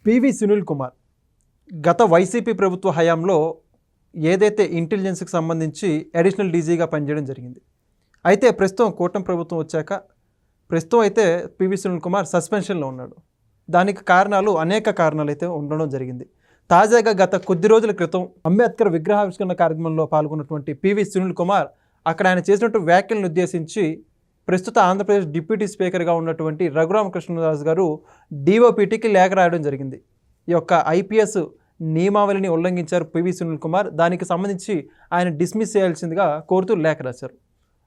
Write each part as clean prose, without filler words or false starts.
PV Sunil Kumar గత YCP ప్రభుత్వ హయాంలో ఏదైతే ఇంటెలిజెన్స్కి సంబంధించి అడిషనల్ డీజీగా పనిచేయడం జరిగింది. అయితే ప్రస్తుతం కూటమి ప్రభుత్వం వచ్చాక ప్రస్తుతం అయితే పివి సునీల్ కుమార్ సస్పెన్షన్లో ఉన్నాడు. దానికి అనేక కారణాలు అయితే ఉండడం జరిగింది. తాజాగా గత కొద్ది రోజుల క్రితం అంబేద్కర్ విగ్రహావిష్కరణ కార్యక్రమంలో పాల్గొన్నటువంటి పివి సునీల్ కుమార్ అక్కడ ఆయన చేసినటువంటి వ్యాఖ్యలను ఉద్దేశించి ప్రస్తుత ఆంధ్రప్రదేశ్ డిప్యూటీ స్పీకర్గా ఉన్నటువంటి రఘురామకృష్ణరాజు గారు డిఓపిటికి లేఖ రాయడం జరిగింది. ఈ యొక్క ఐపీఎస్ నియమావళిని ఉల్లంఘించారు పివి సునీల్ కుమార్, దానికి సంబంధించి ఆయన డిస్మిస్ చేయాల్సిందిగా కోరుతూ లేఖ రాశారు.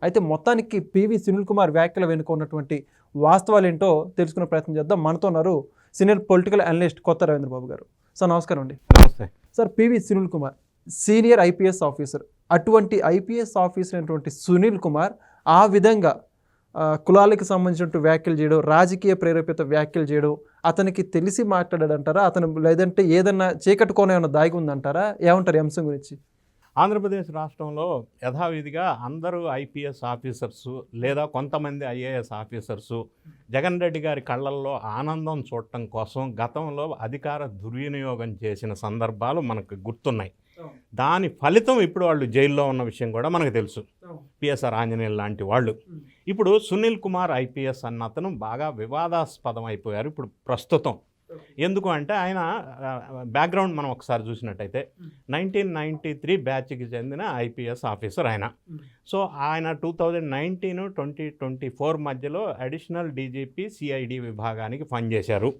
అయితే మొత్తానికి పివి సునీల్ కుమార్ వ్యాఖ్యల వెనుక ఉన్నటువంటి వాస్తవాలు ఏంటో తెలుసుకునే ప్రయత్నం చేద్దాం. మనతో ఉన్నారు సీనియర్ పొలిటికల్ అనలిస్ట్ కొత్త రవీంద్రబాబు గారు. సార్ నమస్కారం అండి. నమస్తే sir. PV Sunil Kumar senior IPS officer. అటువంటి ఐపీఎస్ ఆఫీసర్ అయినటువంటి సునీల్ కుమార్ ఆ విధంగా కులాలకు సంబంధించినట్టు వ్యాఖ్యలు చేయడం, రాజకీయ ప్రేరేపిత వ్యాఖ్యలు చేయడం అతనికి తెలిసి మాట్లాడాడంటారా, అతను లేదంటే ఏదన్నా చీకటి కోణం ఏమైనా దాగి ఉందంటారా? ఏమంటారు ఈ అంశం గురించి? ఆంధ్రప్రదేశ్ రాష్ట్రంలో యథావిధిగా అందరూ ఐపీఎస్ ఆఫీసర్సు లేదా కొంతమంది ఐఏఎస్ ఆఫీసర్సు జగన్ రెడ్డి గారి కళ్ళల్లో ఆనందం చూడటం కోసం గతంలో అధికార దుర్వినియోగం చేసిన సందర్భాలు మనకు గుర్తున్నాయి. దాని ఫలితం ఇప్పుడు వాళ్ళు జైల్లో ఉన్న విషయం కూడా మనకు తెలుసు. పిఎస్ఆర్ ఆంజనేయులు లాంటి వాళ్ళు. ఇప్పుడు సునీల్ కుమార్ ఐపీఎస్ అన్న అతను బాగా వివాదాస్పదం అయిపోయారు ఇప్పుడు ప్రస్తుతం. ఎందుకు అంటే ఆయన బ్యాక్గ్రౌండ్ మనం ఒకసారి చూసినట్టయితే 1993 బ్యాచ్కి చెందిన ఐపీఎస్ ఆఫీసర్ ఆయన. సో ఆయన 2019-2024 మధ్యలో అడిషనల్ డీజీపీ సిఐడి విభాగానికి పనిచేశారు.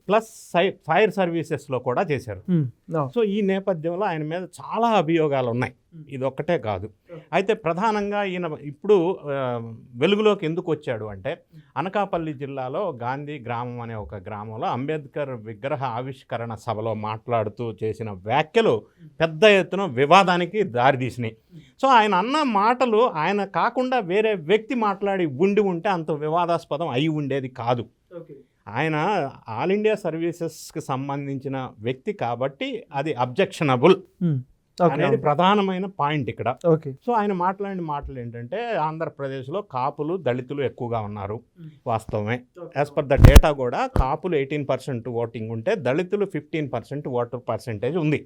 ప్లస్ ఫైర్ సర్వీసెస్లో కూడా చేశారు. సో ఈ నేపథ్యంలో ఆయన మీద చాలా అభియోగాలు ఉన్నాయి, ఇది ఒక్కటే కాదు. అయితే ప్రధానంగా ఈయన ఇప్పుడు వెలుగులోకి ఎందుకు వచ్చాడు అంటే అనకాపల్లి జిల్లాలో గాంధీ గ్రామం అనే ఒక గ్రామంలో అంబేద్కర్ విగ్రహ ఆవిష్కరణ సభలో మాట్లాడుతూ చేసిన వ్యాఖ్యలు పెద్ద ఎత్తున వివాదానికి దారితీసినాయి. సో ఆయన అన్న మాటలు ఆయన కాకుండా వేరే వ్యక్తి మాట్లాడి ఉంటే అంత వివాదాస్పదం అయి ఉండేది కాదు. ఆయన ఆల్ ఇండియా సర్వీసెస్కి సంబంధించిన వ్యక్తి కాబట్టి అది అబ్జెక్షనబుల్ అనేది ప్రధానమైన పాయింట్ ఇక్కడ. సో ఆయన మాట్లాడిన మాటలు ఏంటంటే ఆంధ్రప్రదేశ్లో కాపులు దళితులు ఎక్కువగా ఉన్నారు, వాస్తవమే. యాజ్ పర్ ద డేటా కూడా కాపులు 18% ఓటింగ్ ఉంటే దళితులు 15% ఓటర్ పర్సెంటేజ్ ఉంది.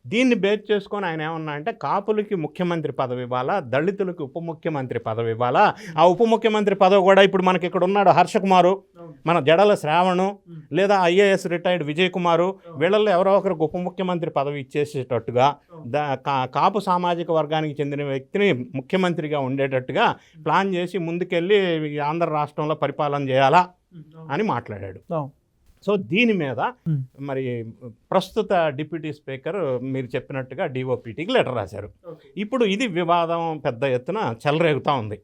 దీన్ని బేస్ చేసుకొని ఆయన ఏమన్నా అంటే కాపులకి ముఖ్యమంత్రి పదవి ఇవ్వాలా, దళితులకి ఉప ముఖ్యమంత్రి పదవి ఇవ్వాలా. ఆ ఉప ముఖ్యమంత్రి పదవి కూడా ఇప్పుడు మనకి ఇక్కడ ఉన్నాడు హర్షకుమారు, మన జడల శ్రావణు, లేదా ఐఏఎస్ రిటైర్డ్ విజయ్ కుమారు, వీళ్ళల్లో ఎవరో ఒకరికి ఉప ముఖ్యమంత్రి పదవి ఇచ్చేసేటట్టుగా కాపు సామాజిక వర్గానికి చెందిన వ్యక్తిని ముఖ్యమంత్రిగా ఉండేటట్టుగా ప్లాన్ చేసి ముందుకెళ్ళి ఆంధ్ర రాష్ట్రంలో పరిపాలన చేయాలా అని మాట్లాడాడు. సో దీని మీద మరి ప్రస్తుత డిప్యూటీ స్పీకర్ మీరు చెప్పినట్టుగా డిఓపిటికి లెటర్ రాశారు. ఇప్పుడు ఇది వివాదం పెద్ద ఎత్తున చెలరేగుతూ ఉంది.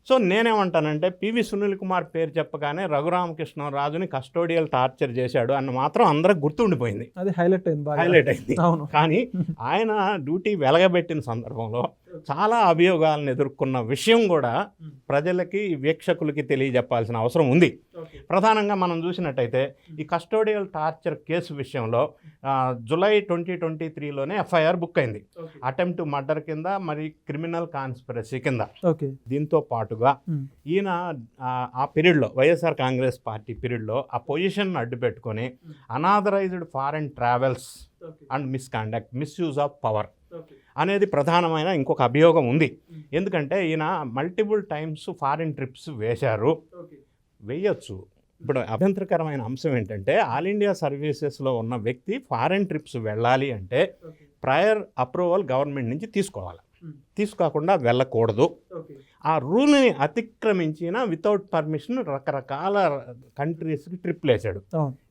సో నేనేమంటానంటే పివి సునీల్ కుమార్ పేరు చెప్పగానే రఘురామకృష్ణరాజుని కస్టోడియల్ టార్చర్ చేశాడు అన్న మాత్రం అందరికి గుర్తుండిపోయింది, అది హైలైట్ అయింది. కానీ ఆయన డ్యూటీ వెలగబెట్టిన సందర్భంలో చాలా అభియోగాలను ఎదుర్కొన్న విషయం కూడా ప్రజలకి వీక్షకులకి తెలియజెప్పాల్సిన అవసరం ఉంది. ప్రధానంగా మనం చూసినట్టయితే ఈ కస్టోడియల్ టార్చర్ కేసు విషయంలో జూలై 2023లోనే ఎఫ్ఐఆర్ బుక్ అయింది, అటెంప్ట్ టు మర్డర్ కింద, మరి క్రిమినల్ కాన్స్పిరసీ కింద. దీంతో పాటుగా ఈయన ఆ పీరియడ్లో వైఎస్ఆర్ కాంగ్రెస్ పార్టీ పీరియడ్లో ఆ పొజిషన్ అడ్డు పెట్టుకొని unauthorised foreign travels and misconduct, misuse of power అనేది ప్రధానమైన ఇంకొక అభియోగం ఉంది. ఎందుకంటే ఈయన మల్టిపుల్ టైమ్స్ ఫారిన్ ట్రిప్స్ వేయచ్చు. ఇప్పుడు అభ్యంతరకరమైన అంశం ఏంటంటే ఆల్ ఇండియా సర్వీసెస్లో ఉన్న వ్యక్తి ఫారిన్ ట్రిప్స్ వెళ్ళాలి అంటే ప్రయర్ అప్రూవల్ గవర్నమెంట్ నుంచి తీసుకోకుండా వెళ్ళకూడదు. ఆ రూల్ని అతిక్రమించిన వితౌట్ పర్మిషన్ రకరకాల కంట్రీస్కి ట్రిప్లు వేసాడు.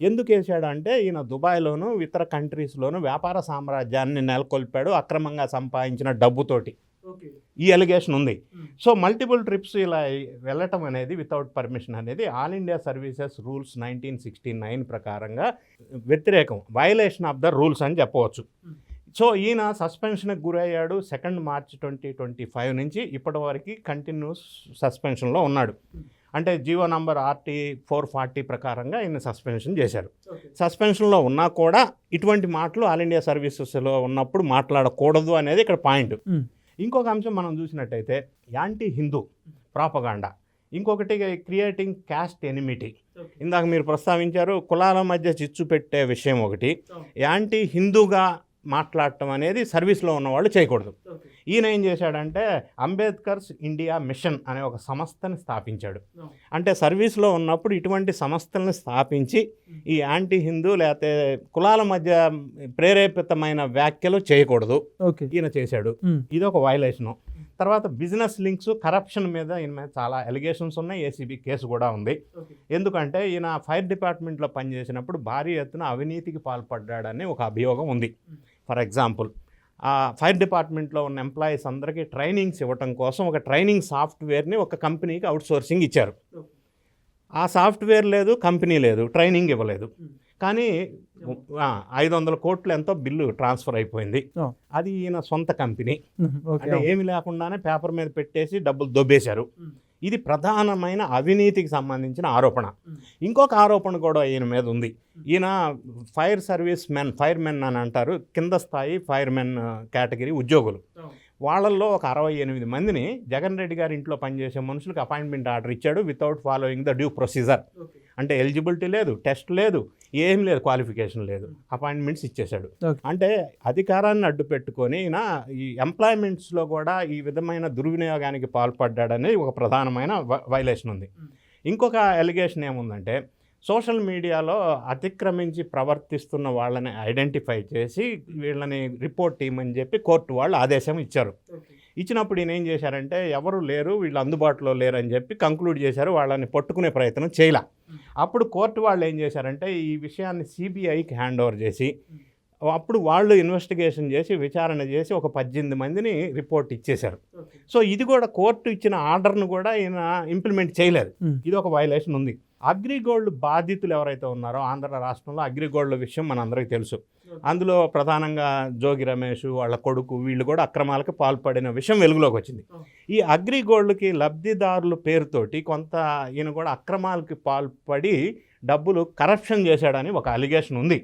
ఎందుకు వేసాడు అంటే ఈయన దుబాయ్లోను ఇతర కంట్రీస్లోను వ్యాపార సామ్రాజ్యాన్ని నెలకొల్పాడు అక్రమంగా సంపాదించిన డబ్బుతోటి. ఈ అలిగేషన్ ఉంది. సో మల్టిపుల్ ట్రిప్స్ ఇలా వెళ్ళటం అనేది వితౌట్ పర్మిషన్ అనేది ఆల్ ఇండియా సర్వీసెస్ రూల్స్ 1969 ప్రకారంగా వ్యతిరేకం, వయలేషన్ ఆఫ్ ద రూల్స్ అని చెప్పవచ్చు. సో ఈయన సస్పెన్షన్కి గురయ్యాడు 2 మార్చి 2025 నుంచి ఇప్పటి వరకు కంటిన్యూస్ సస్పెన్షన్లో ఉన్నాడు. అంటే జీవో నంబర్ RT 440 ప్రకారంగా ఈయన సస్పెన్షన్ చేశారు. సస్పెన్షన్లో ఉన్నా కూడా ఇటువంటి మాటలు ఆల్ ఇండియా సర్వీసెస్లో ఉన్నప్పుడు మాట్లాడకూడదు అనేది ఇక్కడ పాయింట్. ఇంకొక అంశం మనం చూసినట్టయితే యాంటీ హిందూ ప్రాపగాండా, ఇంకొకటి క్రియేటింగ్ క్యాస్ట్ ఎనిమిటీ, ఇందాక మీరు ప్రస్తావించారు కులాల మధ్య చిచ్చు పెట్టే విషయం ఒకటి, యాంటీ హిందూగా మాట్లాడటం అనేది సర్వీస్లో ఉన్నవాళ్ళు చేయకూడదు. ఈయన ఏం చేశాడంటే అంబేద్కర్స్ ఇండియా మిషన్ అనే ఒక సంస్థని స్థాపించాడు. అంటే సర్వీస్లో ఉన్నప్పుడు ఇటువంటి సంస్థలను స్థాపించి ఈ యాంటీ హిందూ లేకపోతే కులాల మధ్య ప్రేరేపితమైన వ్యాఖ్యలు చేయకూడదు, ఈయన చేశాడు. ఇది ఒక వైలేషను. తర్వాత బిజినెస్ లింక్స్, కరప్షన్ మీద ఈయన మీద చాలా ఎలిగేషన్స్ ఉన్నాయి. ఏసీబీ కేసు కూడా ఉంది. ఎందుకంటే ఈయన ఫైర్ డిపార్ట్మెంట్లో పనిచేసినప్పుడు భారీ ఎత్తున అవినీతికి పాల్పడ్డాడని ఒక అభియోగం ఉంది. ఫర్ ఎగ్జాంపుల్, ఆ ఫైర్ డిపార్ట్మెంట్లో ఉన్న ఎంప్లాయీస్ అందరికీ ట్రైనింగ్స్ ఇవ్వటం కోసం ఒక ట్రైనింగ్ సాఫ్ట్వేర్ని ఒక కంపెనీకి అవుట్సోర్సింగ్ ఇచ్చారు. ఆ సాఫ్ట్వేర్ లేదు, కంపెనీ లేదు, ట్రైనింగ్ ఇవ్వలేదు. కానీ 500 కోట్లు ఎంతో బిల్లు ట్రాన్స్ఫర్ అయిపోయింది. అది ఈయన సొంత కంపెనీ. అంటే ఏమి లేకుండానే పేపర్ మీద పెట్టేసి డబ్బులు దొబ్బేశారు. ఇది ప్రధానమైన అవినీతికి సంబంధించిన ఆరోపణ. ఇంకొక ఆరోపణ కూడా ఈయన మీద ఉంది. ఈయన ఫైర్ మెన్ అని అంటారు, కింద స్థాయి ఫైర్ మెన్ కేటగిరీ ఉద్యోగులు. వాళ్ళల్లో ఒక 68 మందిని జగన్ రెడ్డి గారి ఇంట్లో పనిచేసే మనుషులకు అపాయింట్మెంట్ ఆర్డర్ ఇచ్చాడు without following the due procedure. అంటే ఎలిజిబిలిటీ లేదు, టెస్ట్ లేదు, ఏం లేదు, క్వాలిఫికేషన్ లేదు, అపాయింట్మెంట్స్ ఇచ్చేశాడు. అంటే అధికారాన్ని అడ్డు పెట్టుకొని ఈ ఎంప్లాయ్మెంట్స్లో కూడా ఈ విధమైన దుర్వినియోగానికి పాల్పడ్డాడని ఒక ప్రధానమైన వైలేషన్ ఉంది. ఇంకొక ఎలిగేషన్ ఏముందంటే సోషల్ మీడియాలో అతిక్రమించి ప్రవర్తిస్తున్న వాళ్ళని ఐడెంటిఫై చేసి వీళ్ళని రిపోర్ట్ చేయమని చెప్పి కోర్టు వాళ్ళు ఆదేశం ఇచ్చారు. ఇచ్చినప్పుడు ఈయన ఏం చేశారంటే ఎవరు లేరు, వీళ్ళు అందుబాటులో లేరు అని చెప్పి కంక్లూడ్ చేశారు. వాళ్ళని పట్టుకునే ప్రయత్నం చేయలే. అప్పుడు కోర్టు వాళ్ళు ఏం చేశారంటే ఈ విషయాన్ని సిబిఐకి హ్యాండ్ ఓవర్ చేసి అప్పుడు వాళ్ళు ఇన్వెస్టిగేషన్ చేసి విచారణ చేసి ఒక 18 మందిని రిపోర్ట్ ఇచ్చేశారు. సో ఇది కూడా కోర్టు ఇచ్చిన ఆర్డర్ను కూడా ఈయన ఇంప్లిమెంట్ చేయలేదు. ఇది ఒక వైలేషన్ ఉంది. అగ్రిగోల్డ్ బాధితులు ఎవరైతే ఉన్నారో ఆంధ్ర రాష్ట్రంలో అగ్రిగోల్డ్ విషయం మనందరికీ తెలుసు. అందులో ప్రధానంగా జోగి రమేష్ వాళ్ళ కొడుకు వీళ్ళు కూడా అక్రమాలకు పాల్పడిన విషయం వెలుగులోకి వచ్చింది. ఈ అగ్రిగోల్డ్కి లబ్ధిదారుల పేరుతోటి కొంత ఈయన కూడా అక్రమాలకి పాల్పడి డబ్బులు కరప్షన్ చేశాడని ఒక అలిగేషన్ ఉంది.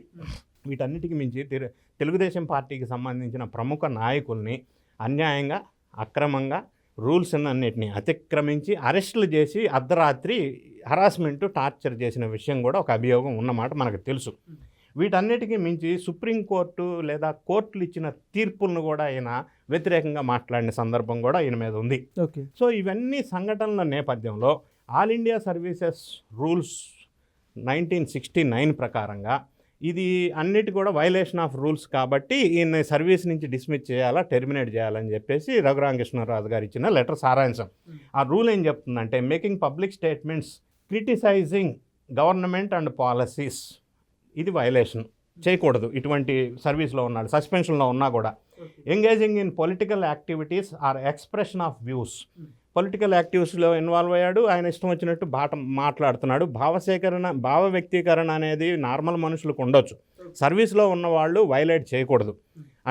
వీటన్నిటికీ మించి తెలుగుదేశం పార్టీకి సంబంధించిన ప్రముఖ నాయకుల్ని అన్యాయంగా, అక్రమంగా రూల్స్ అన్నిటిని అతిక్రమించి అరెస్టులు చేసి అర్ధరాత్రి హరాస్మెంట్, టార్చర్ చేసిన విషయం కూడా ఒక అభియోగం ఉన్నమాట మనకు తెలుసు. వీటన్నిటికీ మించి సుప్రీంకోర్టు లేదా కోర్టులు ఇచ్చిన తీర్పులను కూడా ఆయన వ్యతిరేకంగా మాట్లాడిన సందర్భం కూడా ఈయన మీద ఉంది. సో ఇవన్నీ సంఘటనల నేపథ్యంలో ఆల్ ఇండియా సర్వీసెస్ రూల్స్ 1969 ప్రకారంగా ఇది అన్నిటి కూడా వైలేషన్ ఆఫ్ రూల్స్ కాబట్టి ఈయన సర్వీస్ నుంచి డిస్మిస్ చేయాలా, టెర్మినేట్ చేయాలని చెప్పేసి రఘురామకృష్ణరాజు గారు ఇచ్చిన లెటర్ సారాంశం. ఆ రూల్ ఏం చెప్తుందంటే making public statements criticising government and policies, ఇది వైలేషన్, చేయకూడదు. ఇటువంటి సర్వీస్లో ఉన్నాడు, సస్పెన్షన్లో ఉన్నా కూడా. Engaging in political activities or expression of views, political యాక్టివిటీస్లో ఇన్వాల్వ్ అయ్యాడు, ఆయన ఇష్టం వచ్చినట్టు మాట్లాడుతున్నాడు. భావ వ్యక్తీకరణ అనేది నార్మల్ మనుషులకు ఉండొచ్చు, సర్వీస్లో ఉన్నవాళ్ళు వైలేట్ చేయకూడదు.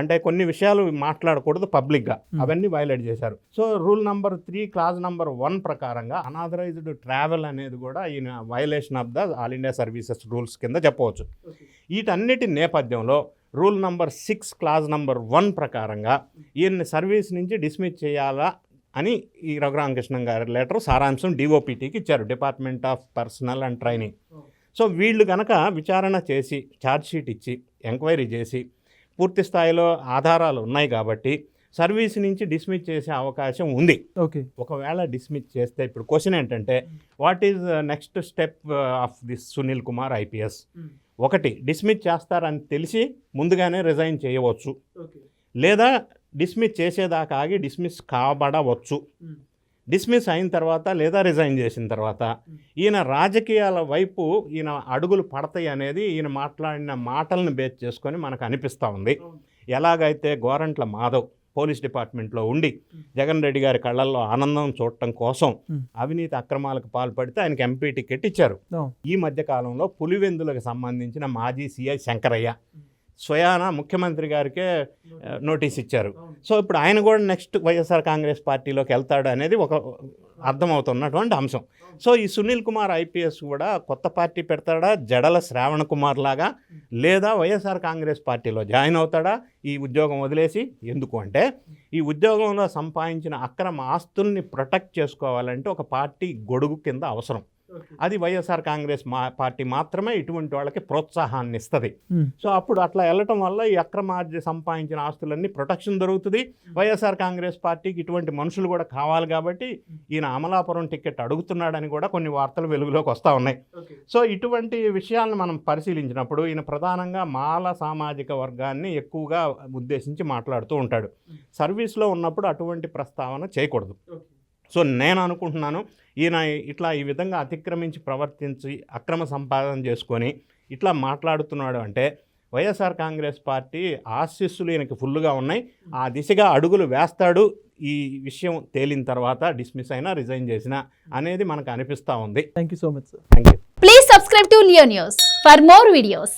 అంటే కొన్ని విషయాలు మాట్లాడకూడదు పబ్లిక్గా, అవన్నీ వైలేట్ చేశారు. So rule number 3 clause number 1 ప్రకారంగా అనాథరైజ్డ్ ట్రావెల్ అనేది కూడా ఈయన violation of the all India services rules కింద చెప్పవచ్చు. వీటన్నిటి నేపథ్యంలో రూల్ నెంబర్ 6 క్లాజ్ నెంబర్ 1 ప్రకారంగా ఈయన్ని సర్వీస్ నుంచి డిస్మిస్ చేయాలా అని ఈ రఘురామకృష్ణన్ గారి లెటర్ సారాంశం డిఓపిటీకి ఇచ్చారు, department of personal and training. So వీళ్ళు కనుక విచారణ చేసి ఛార్జ్షీట్ ఇచ్చి ఎంక్వైరీ చేసి పూర్తి స్థాయిలో ఆధారాలు ఉన్నాయి కాబట్టి సర్వీస్ నుంచి డిస్మిస్ చేసే అవకాశం ఉంది. ఒకవేళ డిస్మిస్ చేస్తే ఇప్పుడు క్వశ్చన్ ఏంటంటే what is next step of this Sunil Kumar IPS? ఒకటి, డిస్మిస్ చేస్తారని తెలిసి ముందుగానే రిజైన్ చేయవచ్చు, లేదా డిస్మిస్ చేసేదాకా ఆగి డిస్మిస్ కాబడవచ్చు. డిస్మిస్ అయిన తర్వాత లేదా రిజైన్ చేసిన తర్వాత ఈయన రాజకీయాల వైపు ఈయన అడుగులు పడతాయి అనేది ఈయన మాట్లాడిన మాటలను బేస్ చేసుకొని మనకు అనిపిస్తూ ఉంది. ఎలాగైతే గోరంట్ల మాధవ్ పోలీస్ డిపార్ట్మెంట్లో ఉండి జగన్ రెడ్డి గారి కళ్ళల్లో ఆనందం చూడటం కోసం అవినీతి అక్రమాలకు పాల్పడితే ఆయనకి ఎంపీ టికెట్ ఇచ్చారు. ఈ మధ్య కాలంలో పులివెందులకు సంబంధించిన మాజీ సిఐ శంకరయ్య స్వయాన ముఖ్యమంత్రి గారికే నోటీస్ ఇచ్చారు. సో ఇప్పుడు ఆయన కూడా నెక్స్ట్ వైఎస్ఆర్ కాంగ్రెస్ పార్టీలోకి వెళ్తాడు అనేది ఒక అర్థమవుతున్నటువంటి అంశం. సో ఈ సునీల్ కుమార్ ఐపీఎస్ కూడా కొత్త పార్టీ పెడతాడా, జడల శ్రావణ కుమార్ లాగా, లేదా వైఎస్ఆర్ కాంగ్రెస్ పార్టీలో జాయిన్ అవుతాడా ఈ ఉద్యోగం వదిలేసి? ఎందుకు అంటే ఈ ఉద్యోగంలో సంపాదించిన అక్రమ ఆస్తుల్ని ప్రొటెక్ట్ చేసుకోవాలంటే ఒక పార్టీ గొడుగు కింద అవసరం. అది వైఎస్ఆర్ కాంగ్రెస్ పార్టీ మాత్రమే ఇటువంటి వాళ్ళకి ప్రోత్సాహాన్ని ఇస్తుంది. సో అప్పుడు అట్లా వెళ్ళటం వల్ల ఈ అక్రమార్జన సంపాదించిన ఆస్తులన్నీ ప్రొటెక్షన్ దొరుకుతుంది. వైఎస్ఆర్ కాంగ్రెస్ పార్టీకి ఇటువంటి మనుషులు కూడా కావాలి కాబట్టి ఈయన అమలాపురం టికెట్ అడుగుతున్నాడని కూడా కొన్ని వార్తలు వెలుగులోకి వస్తూ ఉన్నాయి. సో ఇటువంటి విషయాలను మనం పరిశీలించినప్పుడు ఈయన ప్రధానంగా మాల సామాజిక వర్గాన్ని ఎక్కువగా ఉద్దేశించి మాట్లాడుతూ ఉంటాడు. సర్వీస్లో ఉన్నప్పుడు అటువంటి ప్రస్తావన చేయకూడదు. సో నేను అనుకుంటున్నాను ఈయన ఇట్లా ఈ విధంగా అతిక్రమించి ప్రవర్తించి అక్రమ సంపాదన చేసుకొని ఇట్లా మాట్లాడుతున్నాడు అంటే వైఎస్ఆర్ కాంగ్రెస్ పార్టీ ఆశీస్సులు ఈయనకి ఫుల్గా ఉన్నాయి. ఆ దిశగా అడుగులు వేస్తాడు. ఈ విషయం తేలిన తర్వాత డిస్మిస్ అయినా రిజైన్ చేసినా అనేది మనకు అనిపిస్తూ ఉంది. Thank you so much sir. Thank you. Please subscribe to Leo News for more videos.